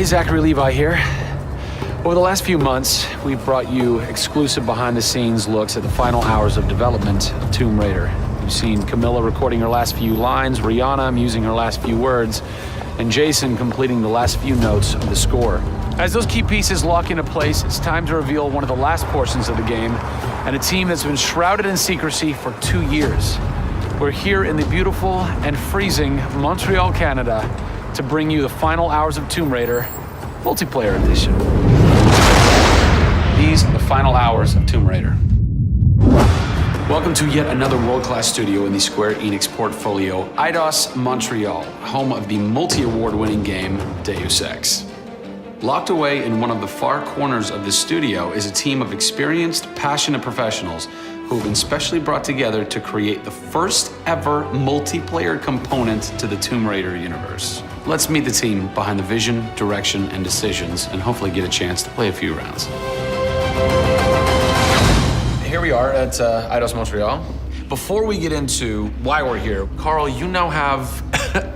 everybody, Zachary Levi here. Over the last few months, we've brought you exclusive behind-the-scenes looks at the final hours of development of Tomb Raider. You've seen Camilla recording her last few lines, Rihanna musing her last few words, and Jason completing the last few notes of the score. As those key pieces lock into place, it's time to reveal one of the last portions of the game, and a team that's been shrouded in secrecy for 2 years. We're here in the beautiful and freezing Montreal, Canada, to bring you the final hours of Tomb Raider Multiplayer Edition. These are the final hours of Tomb Raider. Welcome to yet another world-class studio in the Square Enix portfolio, Eidos Montreal, home of the multi-award-winning game Deus Ex. Locked away in one of the far corners of the studio is a team of experienced, passionate professionals who have been specially brought together to create the first ever multiplayer component to the Tomb Raider universe. Let's meet the team behind the vision, direction, and decisions, and hopefully get a chance to play a few rounds. Here we are at Eidos Montreal. Before we get into why we're here, Carl, you now have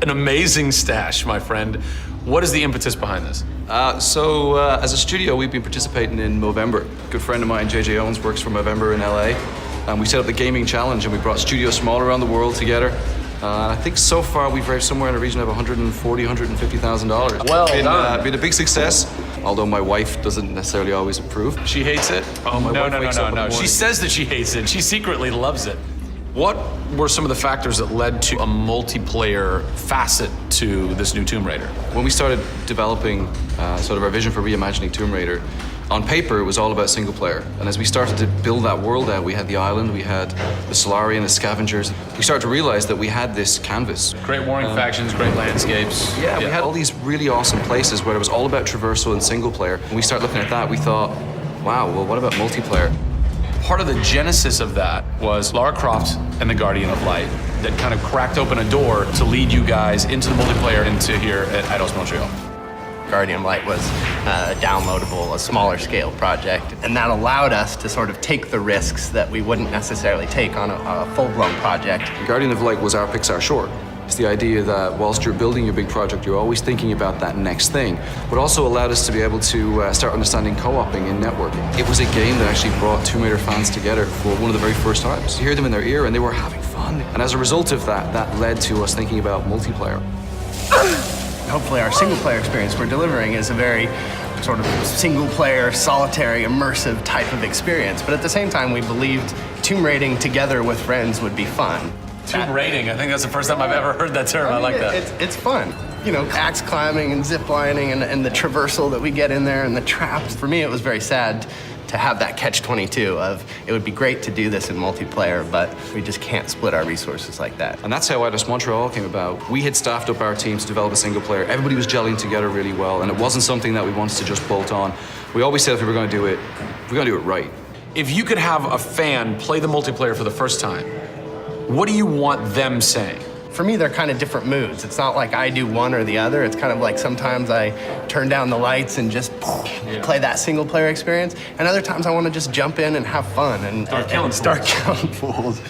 an amazing stash, my friend. What is the impetus behind this? As a studio, we've been participating in Movember. A good friend of mine, JJ Owens, works for Movember in LA. And we set up the gaming challenge, and we brought studios from all around the world together. I think so far we've raised somewhere in the region of $140,000, $150,000. Well done. Been a big success, although my wife doesn't necessarily always approve. She hates it? Oh, my wife wakes up in the morning. She says that she hates it. She secretly loves it. What were some of the factors that led to a multiplayer facet to this new Tomb Raider? When we started developing sort of our vision for reimagining Tomb Raider, on paper, it was all about single player. And as we started to build that world out, we had the island, we had the Solari and the scavengers. We started to realize that we had this canvas. Great warring factions, great landscapes. Yeah, we had all these really awesome places where it was all about traversal and single player. When we started looking at that, we thought, wow, well, what about multiplayer? Part of the genesis of that was Lara Croft and the Guardian of Light that kind of cracked open a door to lead you guys into the multiplayer into here at Eidos Montreal. Guardian of Light was a downloadable, a smaller scale project, and that allowed us to sort of take the risks that we wouldn't necessarily take on a full-blown project. Guardian of Light was our Pixar short. It's the idea that whilst you're building your big project, you're always thinking about that next thing, but also allowed us to be able to start understanding co-oping and networking. It was a game that actually brought Tomb Raider fans together for one of the very first times. You hear them in their ear and they were having fun. And as a result of that, that led to us thinking about multiplayer. Hopefully our single-player experience we're delivering is a very sort of single-player, solitary, immersive type of experience. But at the same time, we believed tomb raiding together with friends would be fun. Tomb raiding, I think that's the first time I've ever heard that term. I like that. It's fun. You know, axe climbing and zip lining and the traversal that we get in there and the traps. For me, it was very sad to have that catch-22 of it would be great to do this in multiplayer, but we just can't split our resources like that. And that's how Eidos Montreal came about. We had staffed up our team to develop a single player. Everybody was gelling together really well, and it wasn't something that we wanted to just bolt on. We always said if we were going to do it, we're going to do it right. If you could have a fan play the multiplayer for the first time, what do you want them saying? For me, they're kind of different moods. It's not like I do one or the other. It's kind of like sometimes I turn down the lights and just play that single player experience. And other times I want to just jump in and have fun and start killing fools.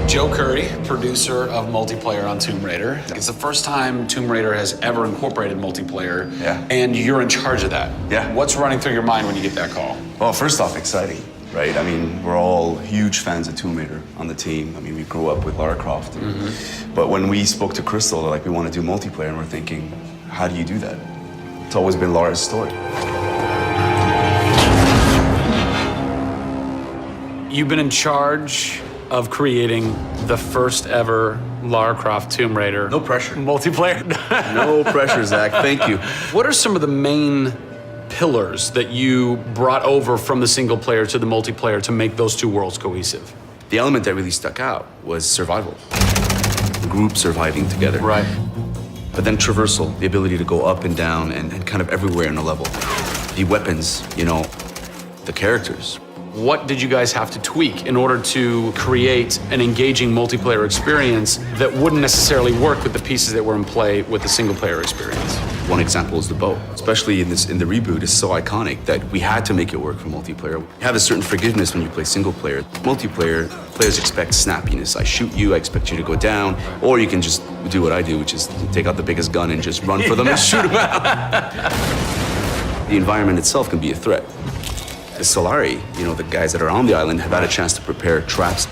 Joe Curry, producer of multiplayer on Tomb Raider. It's the first time Tomb Raider has ever incorporated multiplayer. Yeah. And you're in charge of that. Yeah. What's running through your mind when you get that call? Well, first off, exciting, right? I mean, we're all huge fans of Tomb Raider on the team. I mean, we grew up with Lara Croft. But when we spoke to Crystal, like, we want to do multiplayer, and we're thinking, how do you do that? It's always been Lara's story. You've been in charge of creating the first ever Lara Croft Tomb Raider. No pressure. Multiplayer. No pressure, Zach. Thank you. What are some of the main pillars that you brought over from the single player to the multiplayer to make those two worlds cohesive? The element that really stuck out was survival. The group surviving together. Right. But then traversal, the ability to go up and down and kind of everywhere in a level. The weapons, you know, the characters. What did you guys have to tweak in order to create an engaging multiplayer experience that wouldn't necessarily work with the pieces that were in play with the single player experience? One example is the bow. Especially in the reboot, it's so iconic that we had to make it work for multiplayer. You have a certain forgiveness when you play single player. Multiplayer, players expect snappiness. I shoot you, I expect you to go down, or you can just do what I do, which is take out the biggest gun and just run for them and shoot them out. The environment itself can be a threat. The Solari, you know, the guys that are on the island have had a chance to prepare traps.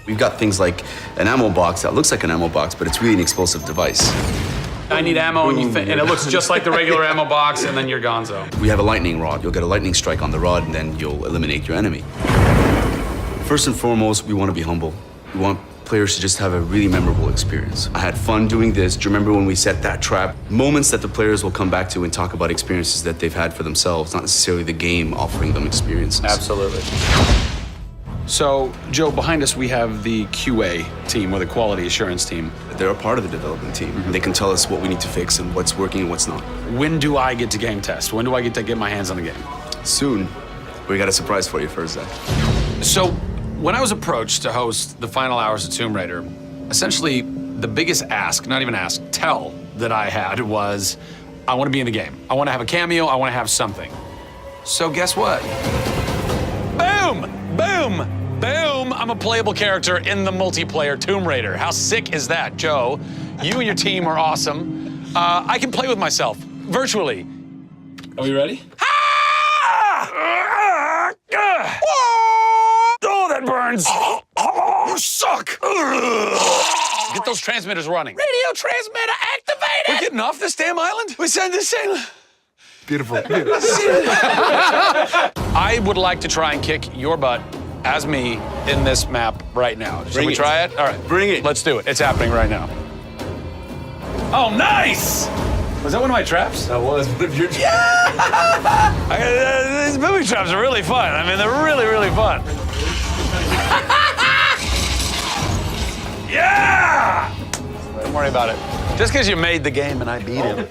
We've got things like an ammo box that looks like an ammo box, but it's really an explosive device. I need ammo, and it looks just like the regular ammo box, and then you're gonzo. We have a lightning rod. You'll get a lightning strike on the rod, and then you'll eliminate your enemy. First and foremost, we want to be humble. We want players to just have a really memorable experience. I had fun doing this. Do you remember when we set that trap? Moments that the players will come back to and talk about experiences that they've had for themselves, not necessarily the game offering them experiences. Absolutely. So, Joe, behind us we have the QA team, or the quality assurance team. They're a part of the development team. They can tell us what we need to fix and what's working and what's not. When do I get to game test? When do I get to get my hands on the game? Soon. We got a surprise for you first, Zach. So, when I was approached to host the final hours of Tomb Raider, essentially the biggest ask, not even ask, tell that I had was, I want to be in the game. I want to have a cameo, I want to have something. So guess what? Boom! Boom! Boom! I'm a playable character in the multiplayer Tomb Raider. How sick is that, Joe? You and your team are awesome. I can play with myself, virtually. Are we ready? Oh, that burns! You suck! Get those transmitters running. Radio transmitter activated! We're getting off this damn island? We send this thing. Beautiful. I would like to try and kick your butt as me in this map right now. Should we try it? All right. Bring it. Let's do it. It's happening right now. Oh, nice! Was that one of my traps? That was one of your traps. Yeah! These movie traps are really fun. I mean, they're really, really fun. Yeah! Don't worry about it. Just because you made the game and I beat him.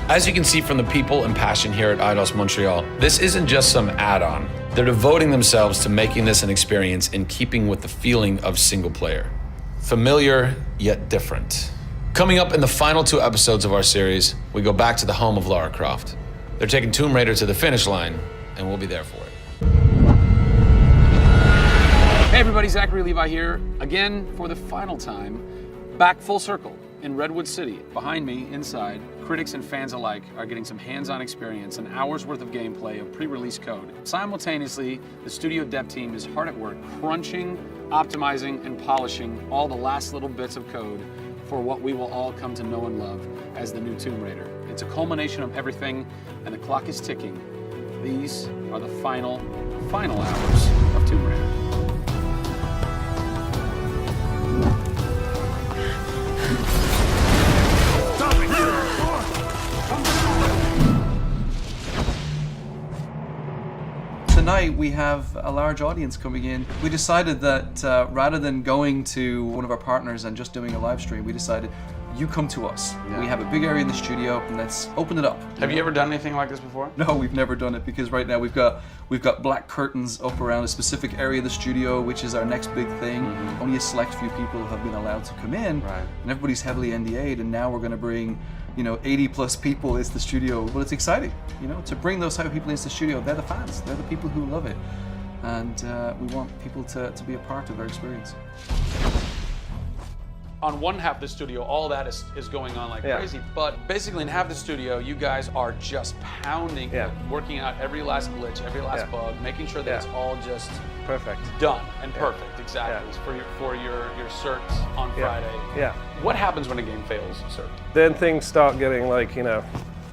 As you can see from the people and passion here at Eidos Montreal, this isn't just some add-on. They're devoting themselves to making this an experience in keeping with the feeling of single player. Familiar, yet different. Coming up in the final 2 episodes of our series, we go back to the home of Lara Croft. They're taking Tomb Raider to the finish line, and we'll be there for it. Hey everybody, Zachary Levi here, again for the final time, back full circle in Redwood City. Behind me, inside, critics and fans alike are getting some hands-on experience, an hour's worth of gameplay of pre-release code. Simultaneously, the studio dev team is hard at work crunching, optimizing, and polishing all the last little bits of code for what we will all come to know and love as the new Tomb Raider. It's a culmination of everything, and the clock is ticking. These are the final hours of Tomb Raider. Tonight we have a large audience coming in. We decided that rather than going to one of our partners and just doing a live stream, we decided you come to us. Yeah. We have a big area in the studio and let's open it up. Have you ever done anything like this before? No, we've never done it because right now we've got black curtains up around a specific area of the studio, which is our next big thing. Mm-hmm. Only a select few people have been allowed to come in, right. And everybody's heavily NDA'd, and now we're going to bring 80 plus people into the studio. Well, it's exciting, to bring those type of people into the studio. They're the fans, they're the people who love it. And we want people to be a part of their experience. On one half of the studio, all that is going on like crazy, but basically in half the studio, you guys are just pounding, working out every last glitch, every last bug, making sure that it's all just perfect, done and perfect, exactly, for your certs on Friday. Yeah. What happens when a game fails, cert? Then things start getting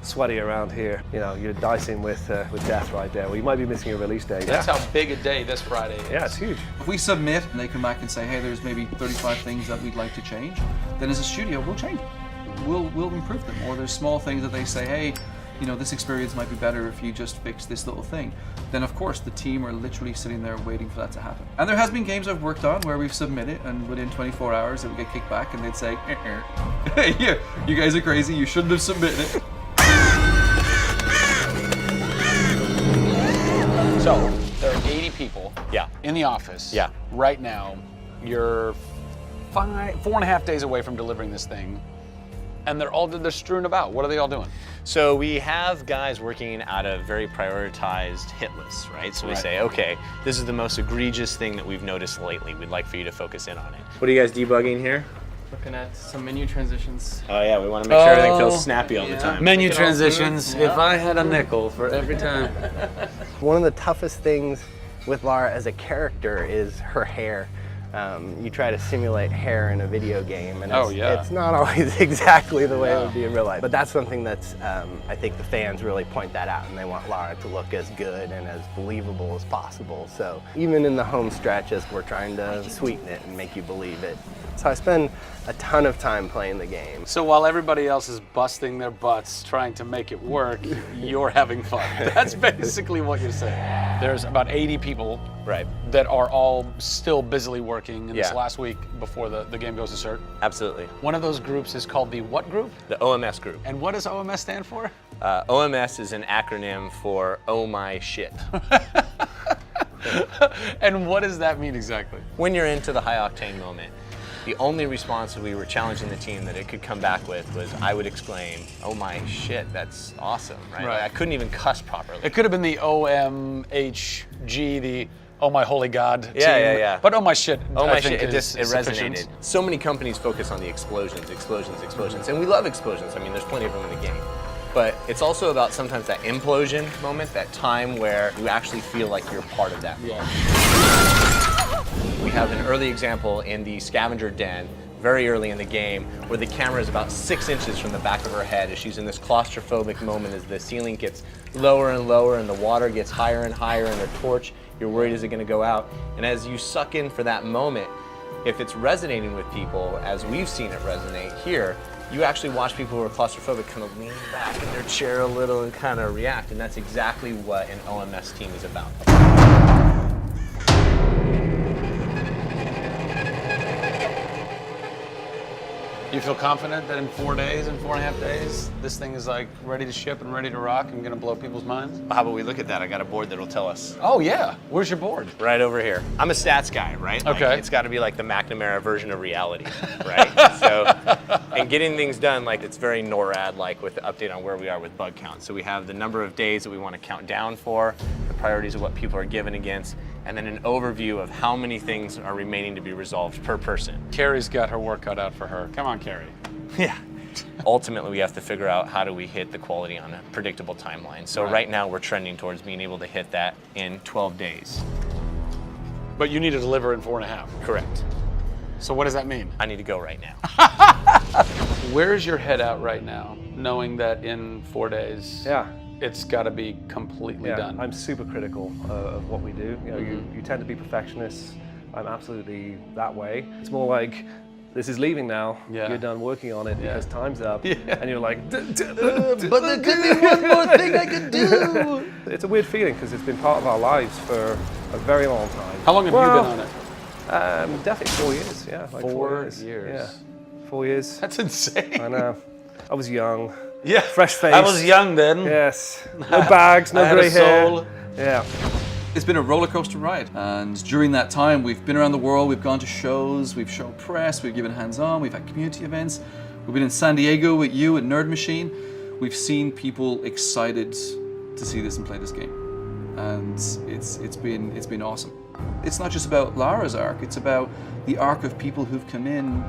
sweaty around here. You're dicing with death right there. Well, you might be missing a release date. That's how big a day this Friday is. Yeah, it's huge. If we submit and they come back and say, hey, there's maybe 35 things that we'd like to change, then as a studio, we'll change it. We'll improve them. Or there's small things that they say, hey, this experience might be better if you just fix this little thing. Then of course the team are literally sitting there waiting for that to happen. And there has been games I've worked on where we've submitted and within 24 hours it would get kicked back and they'd say, hey, you guys are crazy, you shouldn't have submitted it. So, there are 80 people in the office right now. You're 4.5 days away from delivering this thing. And they're strewn about. What are they all doing? So we have guys working out of very prioritized hit lists, right? So we say, okay, this is the most egregious thing that we've noticed lately. We'd like for you to focus in on it. What are you guys debugging here? Looking at some menu transitions. Oh yeah, we want to make sure everything feels snappy all the time. Menu transitions. If I had a nickel for every time. One of the toughest things with Lara as a character is her hair. You try to simulate hair in a video game, and it's not always exactly the way it would be in real life. But that's something that's, I think the fans really point that out, and they want Lara to look as good and as believable as possible. So even in the home stretches, we're trying to sweeten it and make you believe it. So I spend a ton of time playing the game. So while everybody else is busting their butts trying to make it work, you're having fun. That's basically what you're saying. There's about 80 people that are all still busily working in this last week before the game goes to cert. Absolutely. One of those groups is called the what group? The OMS group. And what does OMS stand for? OMS is an acronym for Oh My Shit. And what does that mean exactly? When you're into the high octane moment, the only response we were challenging the team that it could come back with was, I would exclaim, oh my shit, that's awesome, right? Like, I couldn't even cuss properly. It could have been the OMHG, the oh my holy God team. Yeah. But oh my shit, oh my shit, it resonated. So many companies focus on the explosions. And we love explosions. I mean, there's plenty of them in the game. But it's also about sometimes that implosion moment, that time where you actually feel like you're part of that. We have an early example in the scavenger den, very early in the game, where the camera is about 6 inches from the back of her head as she's in this claustrophobic moment as the ceiling gets lower and lower and the water gets higher and higher and her torch, you're worried, is it gonna go out? And as you suck in for that moment, if it's resonating with people, as we've seen it resonate here, you actually watch people who are claustrophobic kind of lean back in their chair a little and kind of react, and that's exactly what an OMS team is about. You feel confident that in 4 days, in 4.5 days, this thing is like ready to ship and ready to rock and gonna blow people's minds? How about we look at that? I got a board that'll tell us. Oh yeah, where's your board? Right over here. I'm a stats guy, right? Okay. Like, it's gotta be like the McNamara version of reality, right? So, and getting things done, like it's very NORAD-like with the update on where we are with bug count. So we have the number of days that we wanna count down for, the priorities of what people are given against, and then an overview of how many things are remaining to be resolved per person. Carrie's got her work cut out for her. Come on, Carrie. Yeah. Ultimately, we have to figure out how do we hit the quality on a predictable timeline. So right now, we're trending towards being able to hit that in 12 days. But you need to deliver in 4.5. Correct. So what does that mean? I need to go right now. Where's your head at right now, knowing that in 4 days, it's got to be completely done? I'm super critical of what we do. You know, you tend to be perfectionists. I'm absolutely that way. It's more like, this is leaving now. You're done working on it because time's up. And you're like, but there could be one more thing I could do. It's a weird feeling because it's been part of our lives for a very long time. How long have you been on it? Definitely 4 years. Yeah, like 4 years. Yeah, 4 years. That's insane. I know. I was young. Yeah, fresh face. I was young then. Yes. No bags, no grey hair. Yeah. It's been a roller coaster ride, and during that time we've been around the world, we've gone to shows, we've shown press, we've given hands-on, we've had community events, we've been in San Diego with you at Nerd Machine. We've seen people excited to see this and play this game, and it's been awesome. It's not just about Lara's arc, it's about the arc of people who've come in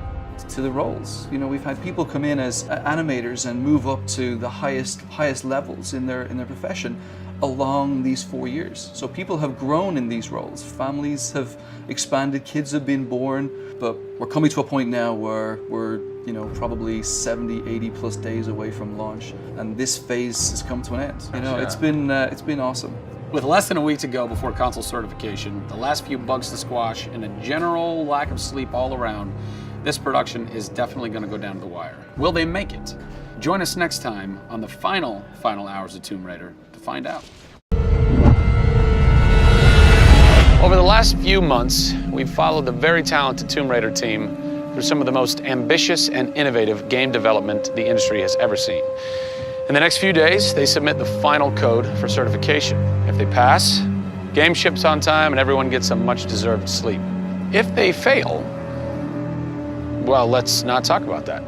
to the roles. You know, we've had people come in as animators and move up to the highest levels in their profession along these 4 years. So people have grown in these roles. Families have expanded, kids have been born, but we're coming to a point now where we're, you know, probably 70, 80 plus days away from launch, and this phase has come to an end. You know, it's been awesome. With less than a week to go before console certification, the last few bugs to squash, and a general lack of sleep all around, this production is definitely going to go down to the wire. Will they make it? Join us next time on the final hours of Tomb Raider to find out. Over the last few months, we've followed the very talented Tomb Raider team through some of the most ambitious and innovative game development the industry has ever seen. In the next few days, they submit the final code for certification. If they pass, game ships on time and everyone gets some much-deserved sleep. If they fail, well, let's not talk about that.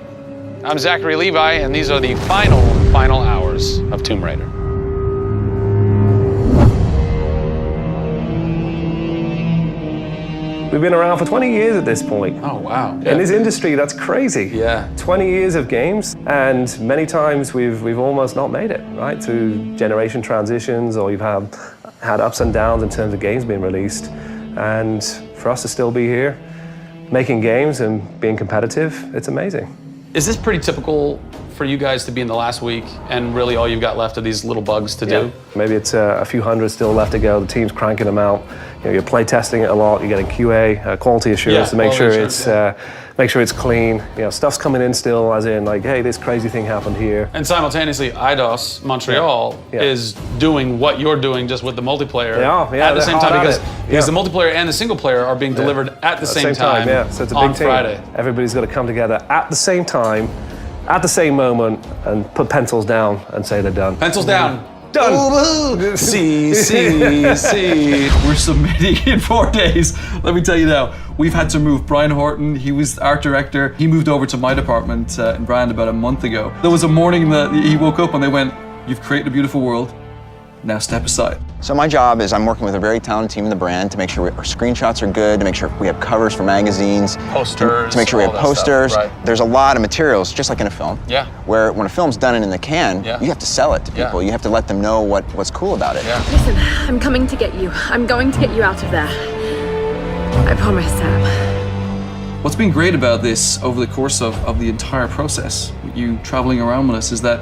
I'm Zachary Levi, and these are the final hours of Tomb Raider. We've been around for 20 years at this point. Oh, wow. In this industry, that's crazy. Yeah. 20 years of games, and many times we've almost not made it, right? Through generation transitions, or we've had ups and downs in terms of games being released. And for us to still be here, making games and being competitive, it's amazing. Is this pretty typical for you guys to be in the last week, and really all you've got left are these little bugs to do? Maybe it's a few hundred still left to go. The team's cranking them out. You know, you're play testing it a lot. You're getting QA, quality assurance, to make sure it's clean. You know, stuff's coming in still, as in like, hey, this crazy thing happened here. And simultaneously, IDOS Montreal is doing what you're doing, just with the multiplayer at the same time, because the multiplayer and the single player are being delivered at the same time. Yeah, so it's a big on team. Friday. Everybody's got to come together at the same time, at the same moment, and put pencils down and say they're done. Pencils down. Done. See. We're submitting in 4 days. Let me tell you now, we've had to move. Brian Horton, he was art director. He moved over to my department in Brand about a month ago. There was a morning that he woke up and they went, "You've created a beautiful world. Now step aside." So my job is I'm working with a very talented team in the brand to make sure our screenshots are good, to make sure we have covers for magazines, Posters, to make sure we have all that posters. stuff, right. There's a lot of materials, just like in a film. Yeah. Where when a film's done and in the can, Yeah. you have to sell it to people. You have to let them know what's cool about it. Yeah. Listen, I'm coming to get you. I'm going to get you out of there. I promise, Sam. What's been great about this over the course of the entire process, you traveling around with us, is that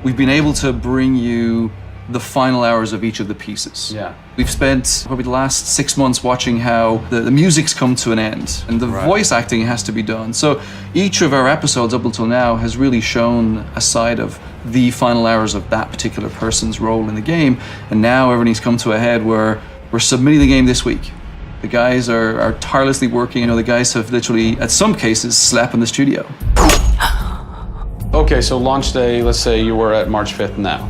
we've been able to bring you the final hours of each of the pieces. Yeah. We've spent probably the last 6 months watching how the music's come to an end and the voice acting has to be done. So each of our episodes up until now has really shown a side of the final hours of that particular person's role in the game. And now everything's come to a head where we're submitting the game this week. The guys are tirelessly working. You know, the guys have literally, at some cases, slept in the studio. Okay, so launch day, let's say you were at March 5th now.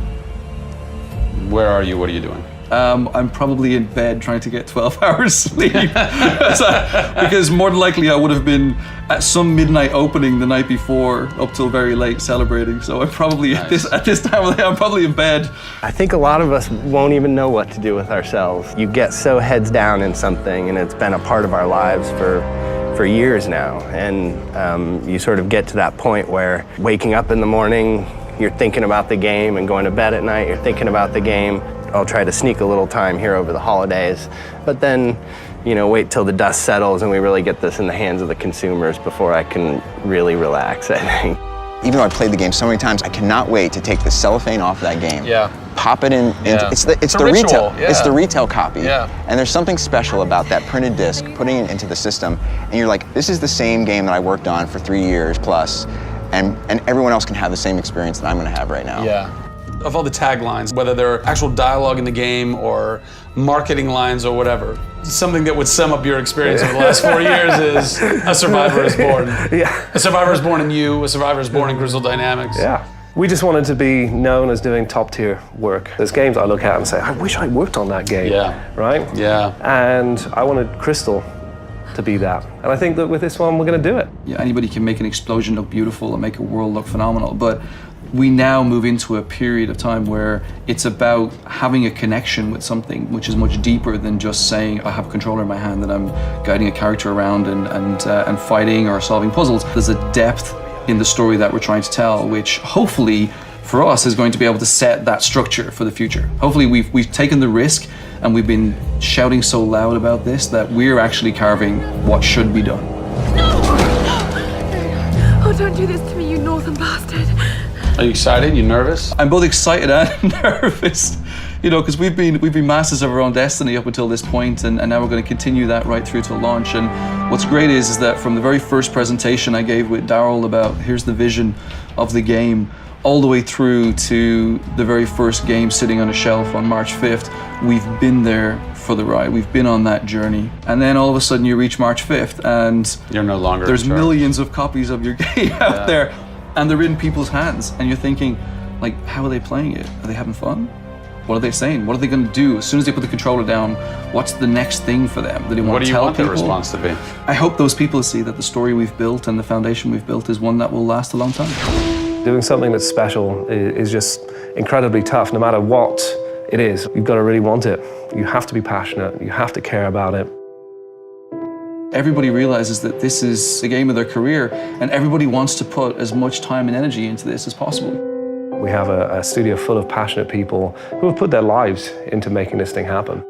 Where are you? What are you doing? I'm probably in bed trying to get 12 hours sleep. Because more than likely I would have been at some midnight opening the night before up till very late celebrating. So I'm probably at this time of the day, I'm probably in bed. I think a lot of us won't even know what to do with ourselves. You get so heads down in something, and it's been a part of our lives for years now. And you sort of get to that point where waking up in the morning, you're thinking about the game, and going to bed at night, you're thinking about the game. I'll try to sneak a little time here over the holidays, but then, you know, wait till the dust settles and we really get this in the hands of the consumers before I can really relax, I think. Even though I played the game so many times, I cannot wait to take the cellophane off that game. Yeah. Pop it in. Yeah. It's the ritual, retail. yeah. It's the retail copy. Yeah. And there's something special about that printed disc, putting it into the system, and you're like, this is the same game that I worked on for 3 years plus, and everyone else can have the same experience that I'm going to have right now. Yeah. Of all the taglines, whether they're actual dialogue in the game or marketing lines or whatever, something that would sum up your experience over the last 4 years is "A Survivor is Born." Yeah. A Survivor is born in you. A Survivor is born in Crystal Dynamics. Yeah. We just wanted to be known as doing top tier work. There's games I look at and say, I wish I worked on that game. Yeah. Right? Yeah. And I wanted Crystal to be that. And I think that with this one, we're going to do it. Yeah, anybody can make an explosion look beautiful and make a world look phenomenal, but we now move into a period of time where it's about having a connection with something which is much deeper than just saying I have a controller in my hand and I'm guiding a character around and fighting or solving puzzles. There's a depth in the story that we're trying to tell, which hopefully for us is going to be able to set that structure for the future. Hopefully we've taken the risk and we've been shouting so loud about this that we're actually carving what should be done. Oh, don't do this to me, you northern bastard. Are you excited? You nervous? I'm both excited and nervous, you know, because we've been masters of our own destiny up until this point, and now we're going to continue that right through to launch. And what's great is that from the very first presentation I gave with Daryl about here's the vision of the game, all the way through to the very first game sitting on a shelf on March 5th, we've been there for the ride. We've been on that journey. And then all of a sudden you reach March 5th and you're no longer there's millions of copies of your game out there, and they're in people's hands, and you're thinking, like, how are they playing it? Are they having fun? What are they saying? What are they going to do? As soon as they put the controller down, what's the next thing for them? Do they want What to do you tell want people? their response to be? I hope those people see that the story we've built and the foundation we've built is one that will last a long time. Doing something that's special is just incredibly tough, no matter what it is. You've got to really want it. You have to be passionate. You have to care about it. Everybody realizes that this is the game of their career, and everybody wants to put as much time and energy into this as possible. We have a studio full of passionate people who have put their lives into making this thing happen.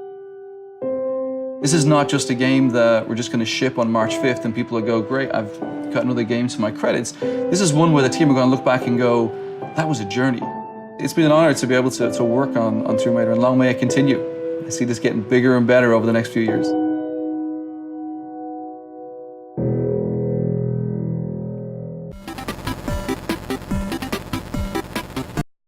This is not just a game that we're just going to ship on March 5th and people will go, great, I've got another game to my credits. This is one where the team are going to look back and go, that was a journey. It's been an honor to be able to work on Tomb Raider, and long may it continue. I see this getting bigger and better over the next few years.